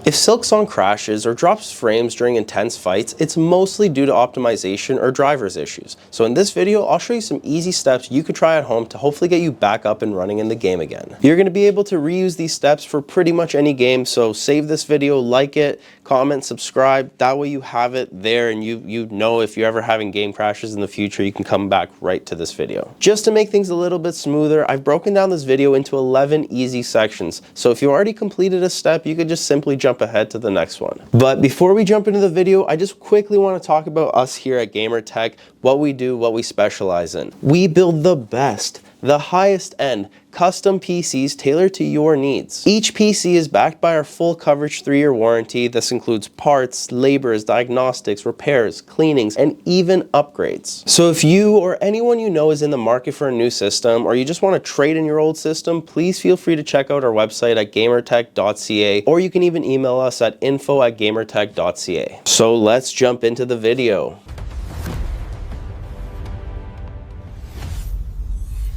If Silksong crashes or drops frames during intense fights, it's mostly due to optimization or drivers issues. So in this video, I'll show you some easy steps you could try at home to hopefully get you back up and running in the game again. You're going to be able to reuse these steps for pretty much any game, so save this video, like it, comment, subscribe. That way you have it there and you know if you're ever having game crashes in the future, you can come back right to this video. Just to make things a little bit smoother, I've broken down this video into 11 easy sections. So if you already completed a step, you could just simply jump ahead to the next one. But before we jump into the video, I just quickly want to talk about us here at GamerTech, what we do, what we specialize in. We build the best, the highest end, custom PCs tailored to your needs. Each PC is backed by our full coverage 3-year warranty. This includes parts, labors, diagnostics, repairs, cleanings, and even upgrades. So if you or anyone you know is in the market for a new system, or you just want to trade in your old system, please feel free to check out our website at gamertech.ca, or you can even email us at info@gamertech.ca. So let's jump into the video.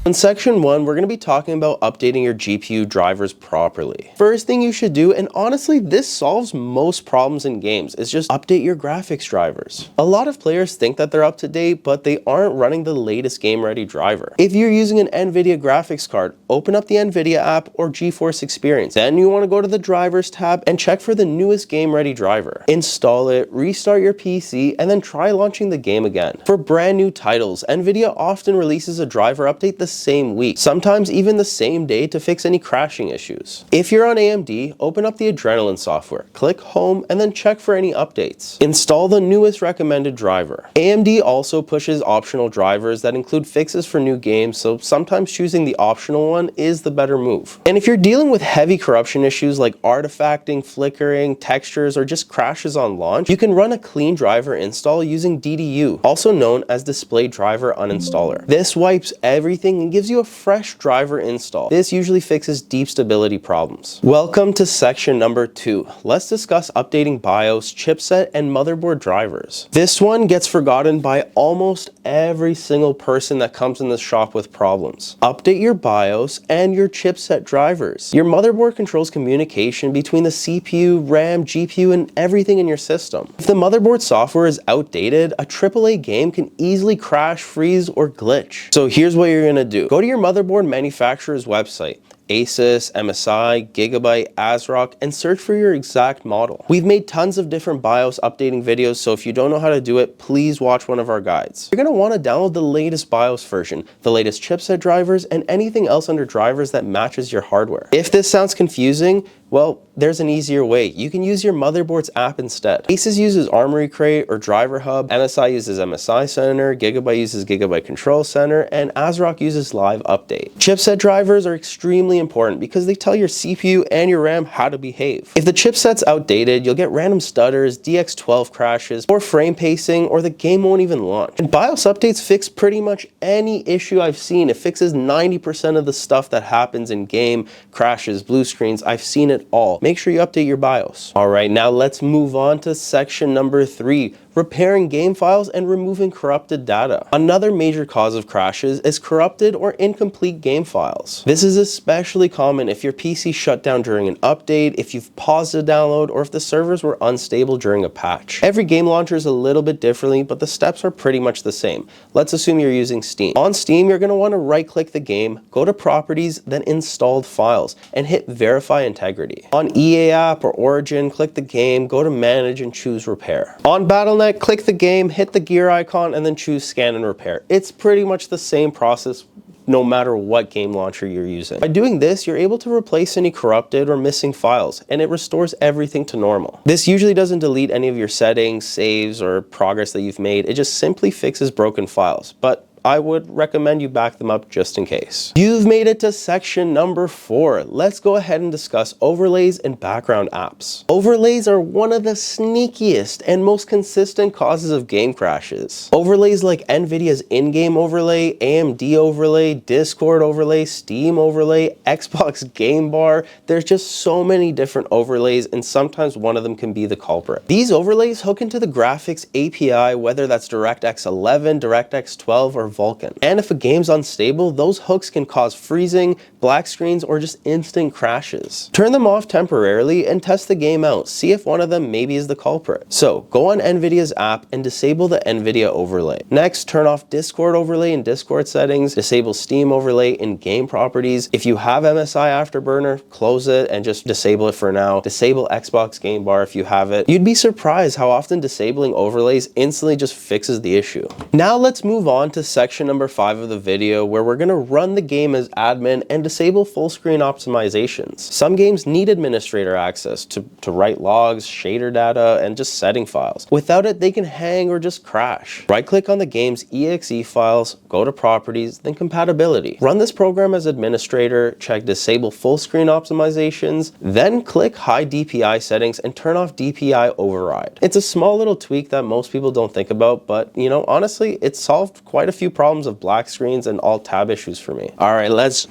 In section 1, we're going to be talking about updating your GPU drivers properly. First thing you should do, and honestly this solves most problems in games, is just update your graphics drivers. A lot of players think that they're up to date, but they aren't running the latest game ready driver. If you're using an NVIDIA graphics card, open up the NVIDIA app or GeForce Experience. Then you want to go to the drivers tab and check for the newest game ready driver. Install it, restart your PC, and then try launching the game again. For brand new titles, NVIDIA often releases a driver update the same week, sometimes even the same day, to fix any crashing issues. If you're on AMD, open up the Adrenaline software, click Home, and then check for any updates. Install the newest recommended driver. AMD also pushes optional drivers that include fixes for new games, so sometimes choosing the optional one is the better move. And if you're dealing with heavy corruption issues like artifacting, flickering, textures, or just crashes on launch, you can run a clean driver install using DDU, also known as Display Driver Uninstaller. This wipes everything and gives you a fresh driver install. This usually fixes deep stability problems. Welcome to section number 2. Let's discuss updating BIOS, chipset, and motherboard drivers. This one gets forgotten by almost every single person that comes in this shop with problems. Update your BIOS and your chipset drivers. Your motherboard controls communication between the CPU, RAM, GPU, and everything in your system. If the motherboard software is outdated, a AAA game can easily crash, freeze, or glitch. So here's what you're gonna do. Go to your motherboard manufacturer's website, Asus, MSI, Gigabyte, ASRock, and search for your exact model. We've made tons of different BIOS updating videos, so if you don't know how to do it, please watch one of our guides. You're going to want to download the latest BIOS version, the latest chipset drivers, and anything else under drivers that matches your hardware. If this sounds confusing, well, there's an easier way. You can use your motherboard's app instead. Asus uses Armory Crate or Driver Hub, MSI uses MSI Center, Gigabyte uses Gigabyte Control Center, and ASRock uses Live Update. Chipset drivers are extremely important because they tell your CPU and your RAM how to behave. If the chipset's outdated, you'll get random stutters, DX12 crashes, or frame pacing, or the game won't even launch. And BIOS updates fix pretty much any issue I've seen. It fixes 90% of the stuff that happens in game, crashes, blue screens. I've seen it all. Make sure you update your BIOS. All right, now let's move on to section number 3. Repairing game files and removing corrupted data. Another major cause of crashes is corrupted or incomplete game files. This is especially common if your PC shut down during an update, if you've paused a download, or if the servers were unstable during a patch. Every game launcher is a little bit differently, but the steps are pretty much the same. Let's assume you're using Steam. On Steam, you're going to want to right-click the game, go to Properties, then Installed Files, and hit Verify Integrity. On EA App or Origin, click the game, go to Manage, and choose Repair. On Battle.net, click the game, hit the gear icon, and then choose Scan and Repair. It's pretty much the same process no matter what game launcher you're using. By doing this, you're able to replace any corrupted or missing files, and it restores everything to normal. This usually doesn't delete any of your settings, saves, or progress that you've made. It just simply fixes broken files, but I would recommend you back them up just in case. You've made it to section number 4. Let's go ahead and discuss overlays and background apps. Overlays are one of the sneakiest and most consistent causes of game crashes. Overlays like NVIDIA's in-game overlay, AMD overlay, Discord overlay, Steam overlay, Xbox Game Bar. There's just so many different overlays, and sometimes one of them can be the culprit. These overlays hook into the graphics API, whether that's DirectX 11, DirectX 12, or Vulkan. And if a game's unstable, those hooks can cause freezing, black screens, or just instant crashes. Turn them off temporarily and test the game out. See if one of them maybe is the culprit. So go on NVIDIA's app and disable the NVIDIA overlay. Next, turn off Discord overlay in Discord settings, disable Steam overlay in game properties. If you have MSI Afterburner, close it and just disable it for now. Disable Xbox Game Bar if you have it. You'd be surprised how often disabling overlays instantly just fixes the issue. Now let's move on to section number 5 of the video, where we're going to run the game as admin and disable full screen optimizations. Some games need administrator access to write logs, shader data, and just setting files. Without it, they can hang or just crash. Right click on the game's exe files, go to properties, then compatibility. Run this program as administrator, check disable full screen optimizations, then click hide DPI settings and turn off DPI override. It's a small little tweak that most people don't think about, but you know, honestly, it solved quite a few problems of black screens and alt tab issues for me. All right, let's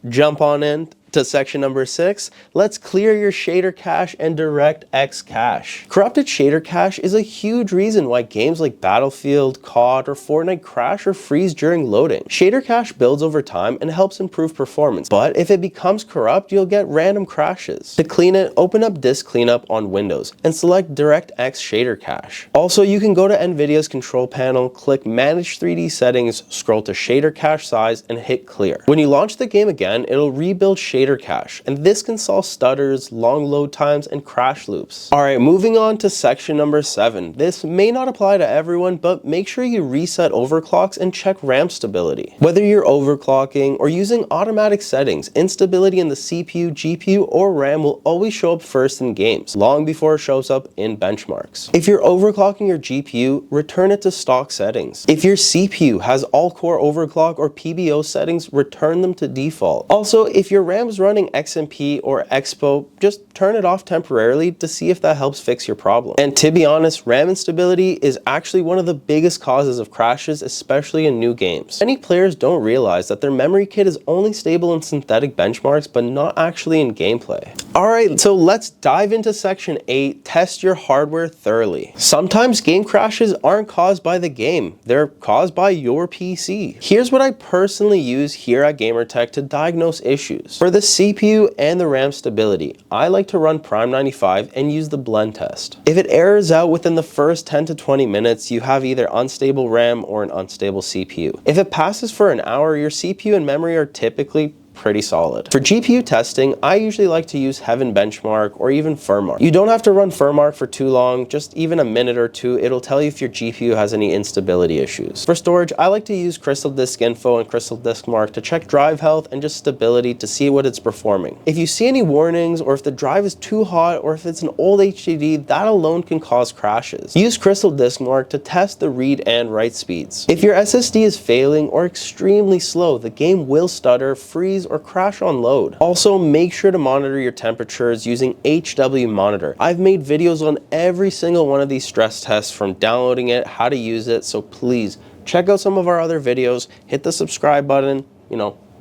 jump on in to section number 6. Let's clear your shader cache and DirectX cache. Corrupted shader cache is a huge reason why games like Battlefield, COD, or Fortnite crash or freeze during loading. Shader cache builds over time and helps improve performance, but if it becomes corrupt, you'll get random crashes. To clean it, open up Disk Cleanup on Windows and select DirectX shader cache. Also, you can go to NVIDIA's control panel, click Manage 3D Settings, scroll to Shader Cache Size, and hit Clear. When you launch the game again, it'll rebuild shader cache, and this can solve stutters, long load times, and crash loops. Alright, moving on to section number 7. This may not apply to everyone, but make sure you reset overclocks and check RAM stability. Whether you're overclocking or using automatic settings, instability in the CPU, GPU, or RAM will always show up first in games, long before it shows up in benchmarks. If you're overclocking your GPU, return it to stock settings. If your CPU has all-core overclock or PBO settings, return them to default. Also, if your RAM is running XMP or Expo, just turn it off temporarily to see if that helps fix your problem. And to be honest, RAM instability is actually one of the biggest causes of crashes, especially in new games. Many players don't realize that their memory kit is only stable in synthetic benchmarks, but not actually in gameplay. Alright, so let's dive into section 8, test your hardware thoroughly. Sometimes game crashes aren't caused by the game, they're caused by your PC. Here's what I personally use here at GamerTech to diagnose issues. For the CPU and the RAM stability, I like to run Prime 95 and use the blend test. If it errors out within the first 10 to 20 minutes, you have either unstable RAM or an unstable CPU. If it passes for an hour, your CPU and memory are typically pretty solid. For GPU testing, I usually like to use Heaven Benchmark or even Firmark. You don't have to run Firmark for too long, just even a minute or two. It'll tell you if your GPU has any instability issues. For storage, I like to use Crystal Disk Info and Crystal Disk Mark to check drive health and just stability to see what it's performing. If you see any warnings, or if the drive is too hot, or if it's an old HDD, that alone can cause crashes. Use Crystal Disk Mark to test the read and write speeds. If your SSD is failing or extremely slow, the game will stutter, freeze, or crash on load. Also, make sure to monitor your temperatures using HW Monitor. I've made videos on every single one of these stress tests, from downloading it, how to use it, so please check out some of our other videos. Hit the subscribe button,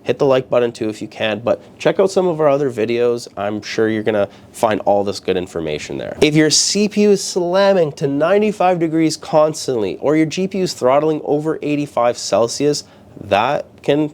hit the like button too if you can, but check out some of our other videos. I'm sure you're gonna find all this good information there. If your CPU is slamming to 95 degrees constantly, or your GPU is throttling over 85 Celsius, that can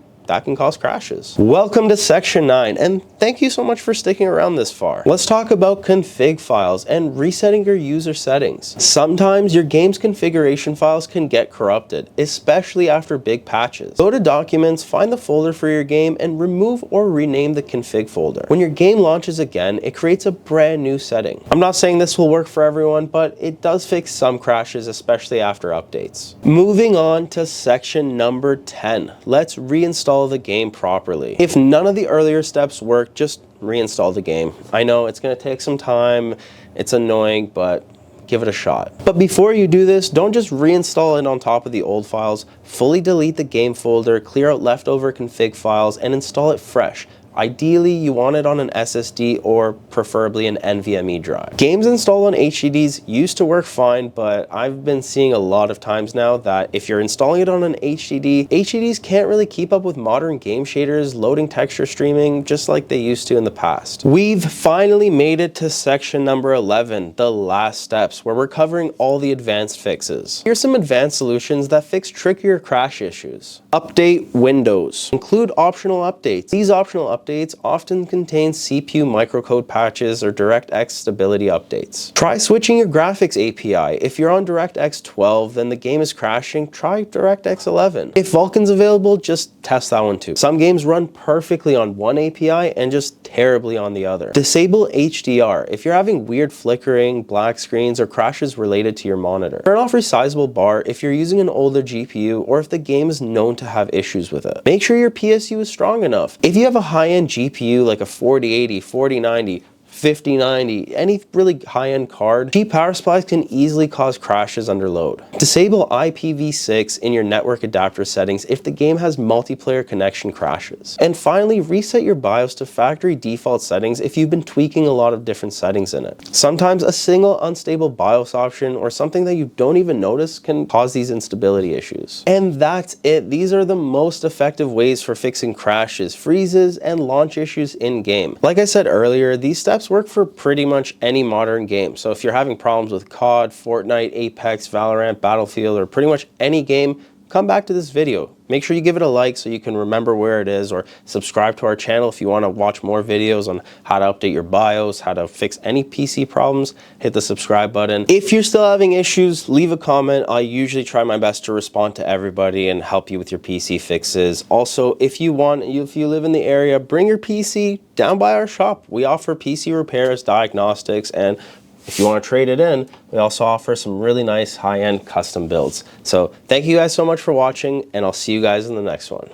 cause crashes. Welcome to section 9, and thank you so much for sticking around this far. Let's talk about config files and resetting your user settings. Sometimes your game's configuration files can get corrupted, especially after big patches. Go to Documents, find the folder for your game, and remove or rename the config folder. When your game launches again, it creates a brand new setting. I'm not saying this will work for everyone, but it does fix some crashes, especially after updates. Moving on to section number 10. Let's reinstall the game properly. If none of the earlier steps work, just reinstall the game. I know it's going to take some time, it's annoying, but give it a shot. But before you do this, don't just reinstall it on top of the old files. Fully delete the game folder, clear out leftover config files, and install it fresh. Ideally, you want it on an SSD or preferably an NVMe drive. Games installed on HDDs used to work fine, but I've been seeing a lot of times now that if you're installing it on an HDD, HDDs can't really keep up with modern game shaders, loading texture streaming, just like they used to in the past. We've finally made it to section number 11, the last steps, where we're covering all the advanced fixes. Here's some advanced solutions that fix trickier crash issues. Update Windows. Include optional updates. These optional updates often contain CPU microcode patches or DirectX stability updates. Try switching your graphics API. If you're on DirectX 12, then the game is crashing, try DirectX 11. If Vulkan's available, just test that one too. Some games run perfectly on one API and just terribly on the other. Disable HDR. If you're having weird flickering, black screens, or crashes related to your monitor. Turn off resizable bar if you're using an older GPU or if the game is known to have issues with it. Make sure your PSU is strong enough. If you have a high-end GPU like a 4080, 4090, 5090, any really high-end card, cheap power supplies can easily cause crashes under load. Disable IPv6 in your network adapter settings if the game has multiplayer connection crashes. And finally, reset your BIOS to factory default settings if you've been tweaking a lot of different settings in it. Sometimes a single unstable BIOS option or something that you don't even notice can cause these instability issues. And that's it. These are the most effective ways for fixing crashes, freezes, and launch issues in-game. Like I said earlier, these steps work for pretty much any modern game. So if you're having problems with COD, Fortnite, Apex, Valorant, Battlefield, or pretty much any game, come back to this video. Make sure you give it a like so you can remember where it is, or subscribe to our channel if you want to watch more videos on how to update your BIOS, how to fix any PC problems. Hit the subscribe button. If you're still having issues, leave a comment. I usually try my best to respond to everybody and help you with your PC fixes. Also, if you live in the area, bring your PC down by our shop. We offer PC repairs, diagnostics, and if you want to trade it in, we also offer some really nice high-end custom builds. So thank you guys so much for watching, and I'll see you guys in the next one.